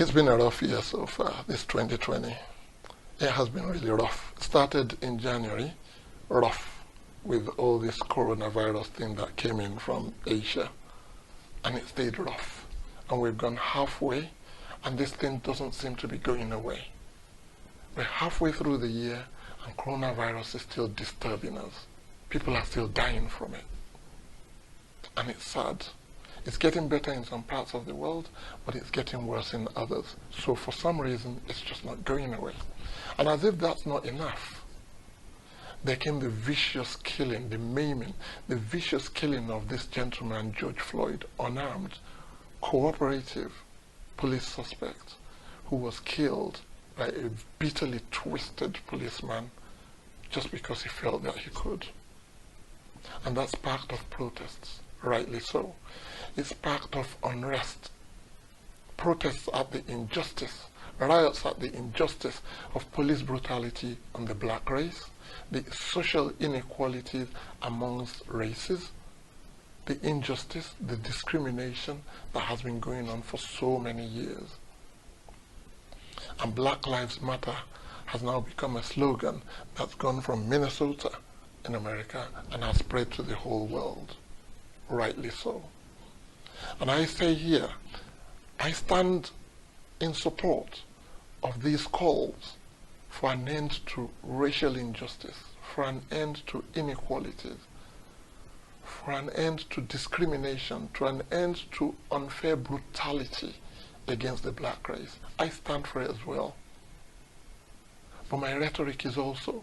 It's been a rough year so far, this 2020. It has been really rough. It started in January, rough, with all this coronavirus thing that came in from Asia. And it stayed rough. And we've gone halfway, and this thing doesn't seem to be going away. We're halfway through the year, and coronavirus is still disturbing us. People are still dying from it. And it's sad. It's getting better in some parts of the world, but it's getting worse in others. So for some reason, it's just not going away. And as if that's not enough, there came the vicious killing, the maiming, the vicious killing of this gentleman, George Floyd, unarmed, cooperative police suspect, who was killed by a bitterly twisted policeman just because he felt that he could. And that's part of protests, rightly so. It's part of unrest, protests at the injustice, riots at the injustice of police brutality on the black race, the social inequalities amongst races, the injustice, the discrimination that has been going on for so many years. And Black Lives Matter has now become a slogan that's gone from Minnesota in America and has spread to the whole world, rightly so. And I say here, I stand in support of these calls for an end to racial injustice, for an end to inequalities, for an end to discrimination, to an end to unfair brutality against the black race. I stand for it as well. But my rhetoric is also,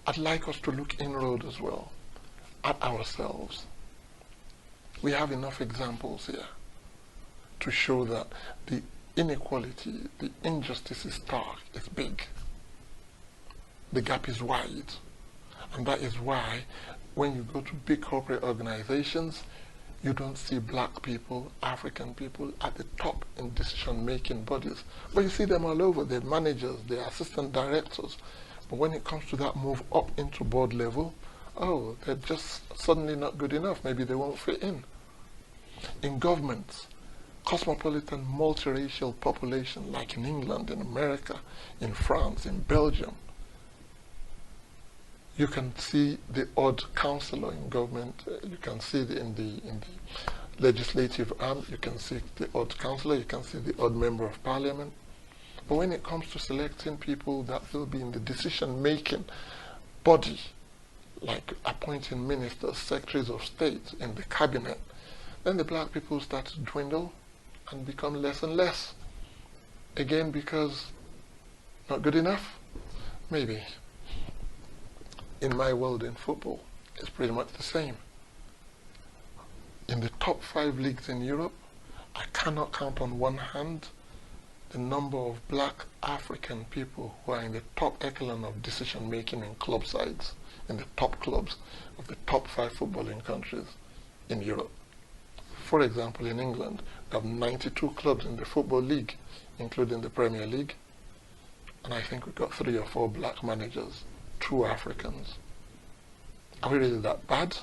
I'd like us to look inward as well, at ourselves. We have enough examples here to show that the inequality, the injustice is stark, it's big. The gap is wide. And that is why when you go to big corporate organizations, you don't see black people, African people at the top in decision-making bodies. But you see them all over, they're managers, they're assistant directors. But when it comes to that move up into board level, oh, they're just suddenly not good enough. Maybe they won't fit in. In governments, cosmopolitan, multiracial population like in England, in America, in France, in Belgium, you can see the odd councillor in government, you can see in the legislative arm, you can see the odd councillor, you can see the odd member of parliament. But when it comes to selecting people that will be in the decision-making body, like appointing ministers, secretaries of state in the cabinet, then the black people start to dwindle and become less and less. Again, because not good enough? Maybe. In my world in football, it's pretty much the same. In the top 5 leagues in Europe, I cannot count on one hand the number of black African people who are in the top echelon of decision making in club sides, in the top clubs of the top 5 footballing countries in Europe. For example, in England, we have 92 clubs in the Football League, including the Premier League, and I think we've got 3 or 4 black managers, 2 Africans. Are we really that bad?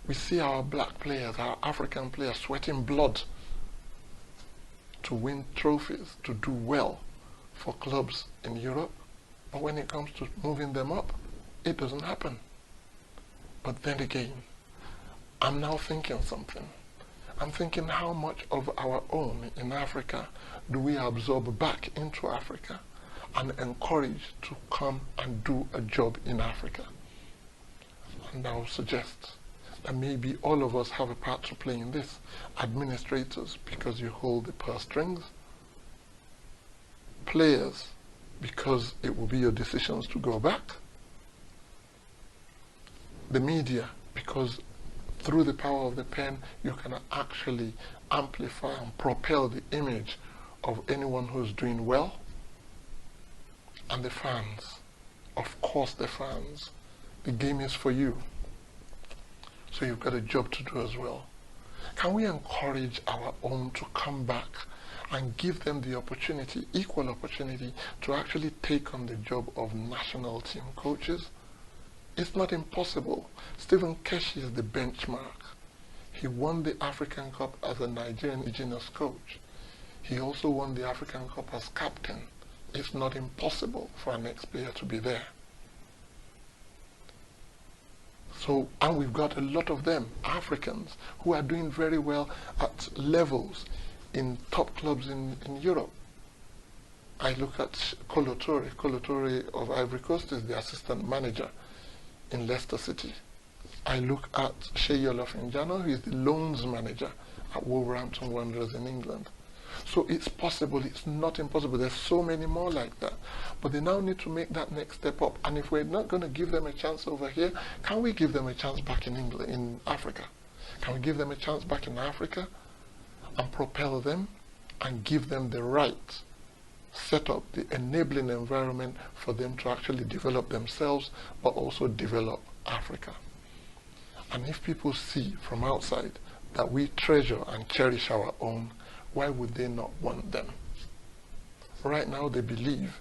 We see our black players, our African players sweating blood to win trophies, to do well for clubs in Europe, but when it comes to moving them up, it doesn't happen. But then again, I'm now thinking something. I'm thinking how much of our own in Africa do we absorb back into Africa and encourage to come and do a job in Africa. And I will suggest that maybe all of us have a part to play in this. Administrators, because you hold the purse strings. Players, because it will be your decisions to go back. The media, because through the power of the pen, you can actually amplify and propel the image of anyone who's doing well. And the fans, of course the fans. The game is for you. So you've got a job to do as well. Can we encourage our own to come back and give them the opportunity, equal opportunity, to actually take on the job of national team coaches? It's not impossible. Stephen Keshi is the benchmark. He won the African Cup as a Nigerian indigenous coach. He also won the African Cup as captain. It's not impossible for our next player to be there. So, and we've got a lot of them, Africans, who are doing very well at levels in top clubs in Europe. I look at Kolo Toure. Kolo Toure of Ivory Coast is the assistant manager in Leicester City. I look at Seyi Olofinjano, who is the loans manager at Wolverhampton Wanderers in England. So it's possible, it's not impossible. There's so many more like that. But they now need to make that next step up. And if we're not going to give them a chance over here, can we give them a chance back in England, in Africa? Can we give them a chance back in Africa and propel them and give them the right, set up the enabling environment for them to actually develop themselves, but also develop Africa? And if people see from outside that we treasure and cherish our own, why would they not want them? Right now they believe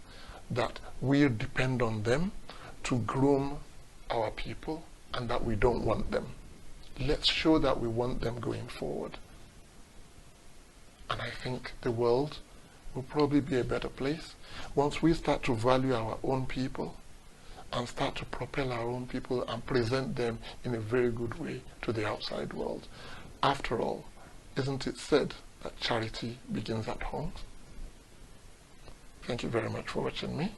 that we depend on them to groom our people and that we don't want them. Let's show that we want them going forward. And I think the world will probably be a better place once we start to value our own people and start to propel our own people and present them in a very good way to the outside world. After all, isn't it said that charity begins at home? Thank you very much for watching me.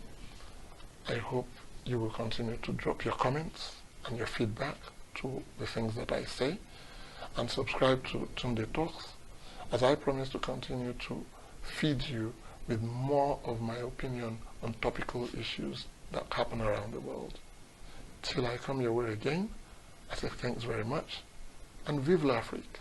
I hope you will continue to drop your comments and your feedback to the things that I say, and subscribe to Tunde Talks, as I promise to continue to feed you with more of my opinion on topical issues that happen around the world. Till I come your way again, I say thanks very much, and vive l'Afrique.